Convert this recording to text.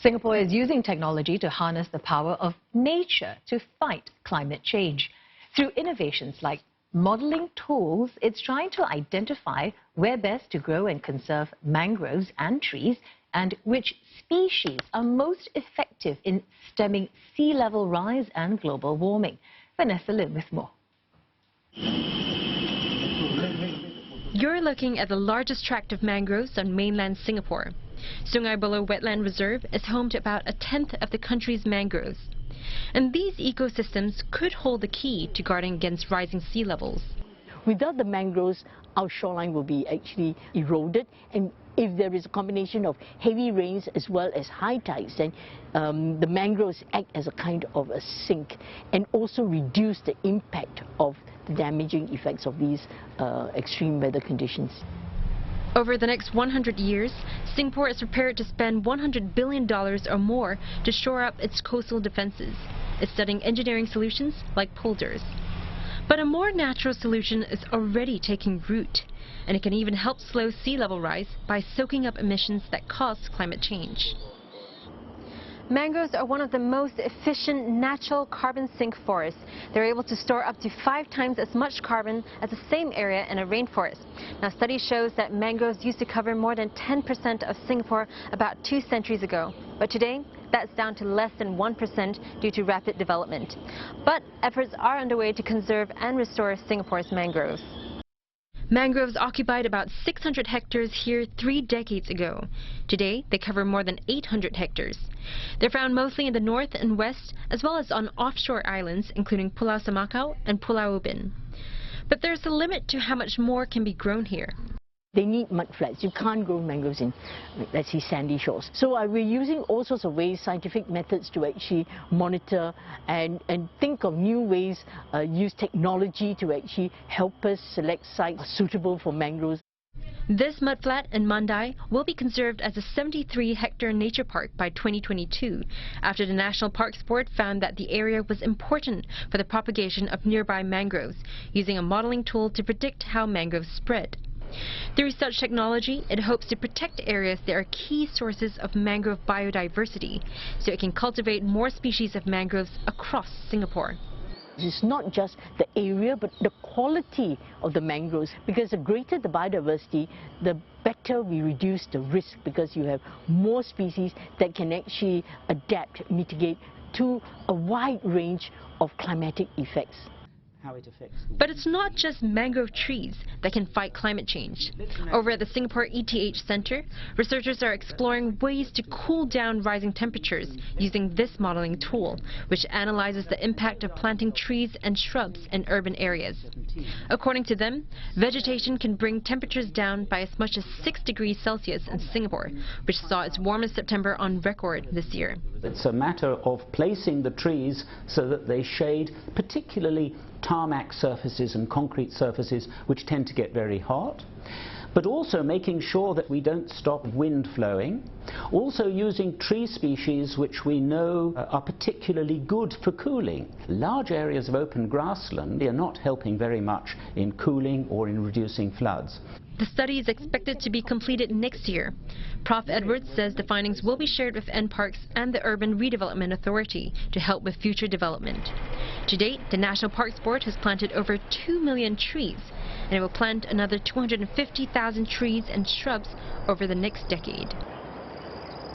Singapore is using technology to harness the power of nature to fight climate change. Through innovations like modeling tools, it's trying to identify where best to grow and conserve mangroves and trees, and which species are most effective in stemming sea level rise and global warming. Vanessa Lim with more. You're looking at the largest tract of mangroves on mainland Singapore. Sungai Buloh Wetland Reserve is home to about a tenth of the country's mangroves. And these ecosystems could hold the key to guarding against rising sea levels. Without the mangroves, our shoreline will be actually eroded, and if there is a combination of heavy rains as well as high tides, then the mangroves act as a kind of a sink and also reduce the impact of the damaging effects of these extreme weather conditions. Over the next 100 years, Singapore is prepared to spend $100 billion or more to shore up its coastal defenses. It's studying engineering solutions like polders. But a more natural solution is already taking root, and it can even help slow sea level rise by soaking up emissions that cause climate change. Mangroves are one of the most efficient natural carbon sink forests. They're able to store up to 5 times as much carbon as the same area in a rainforest. Now, study shows that mangroves used to cover more than 10% of Singapore about 2 centuries ago. But today, that's down to less than 1% due to rapid development. But efforts are underway to conserve and restore Singapore's mangroves. Mangroves occupied about 600 hectares here 3 decades ago. Today, they cover more than 800 hectares. They're found mostly in the north and west, as well as on offshore islands, including Pulau Semakau and Pulau Ubin. But there's a limit to how much more can be grown here. They need mudflats. You can't grow mangroves in, let's say, sandy shores. So we're using all sorts of ways, scientific methods to actually monitor and think of new ways, use technology to actually help us select sites suitable for mangroves. This mudflat in Mandai will be conserved as a 73-hectare nature park by 2022, after the National Parks Board found that the area was important for the propagation of nearby mangroves, using a modeling tool to predict how mangroves spread. Through such technology, it hopes to protect areas that are key sources of mangrove biodiversity, so it can cultivate more species of mangroves across Singapore. It's not just the area, but the quality of the mangroves, because the greater the biodiversity, the better we reduce the risk, because you have more species that can actually adapt, mitigate to a wide range of climatic effects. But it's not just mangrove trees that can fight climate change. Over at the Singapore ETH Center, researchers are exploring ways to cool down rising temperatures using this modeling tool, which analyzes the impact of planting trees and shrubs in urban areas. According to them, vegetation can bring temperatures down by as much as 6 degrees Celsius in Singapore, which saw its warmest September on record this year. It's a matter of placing the trees so that they shade particularly tarmac surfaces and concrete surfaces which tend to get very hot, but also making sure that we don't stop wind flowing, also using tree species which we know are particularly good for cooling. Large areas of open grassland are not helping very much in cooling or in reducing floods. The study is expected to be completed next year. Prof. Edwards says the findings will be shared with NParks and the Urban Redevelopment Authority to help with future development. To date, the National Parks Board has planted over 2 million trees, and it will plant another 250,000 trees and shrubs over the next decade.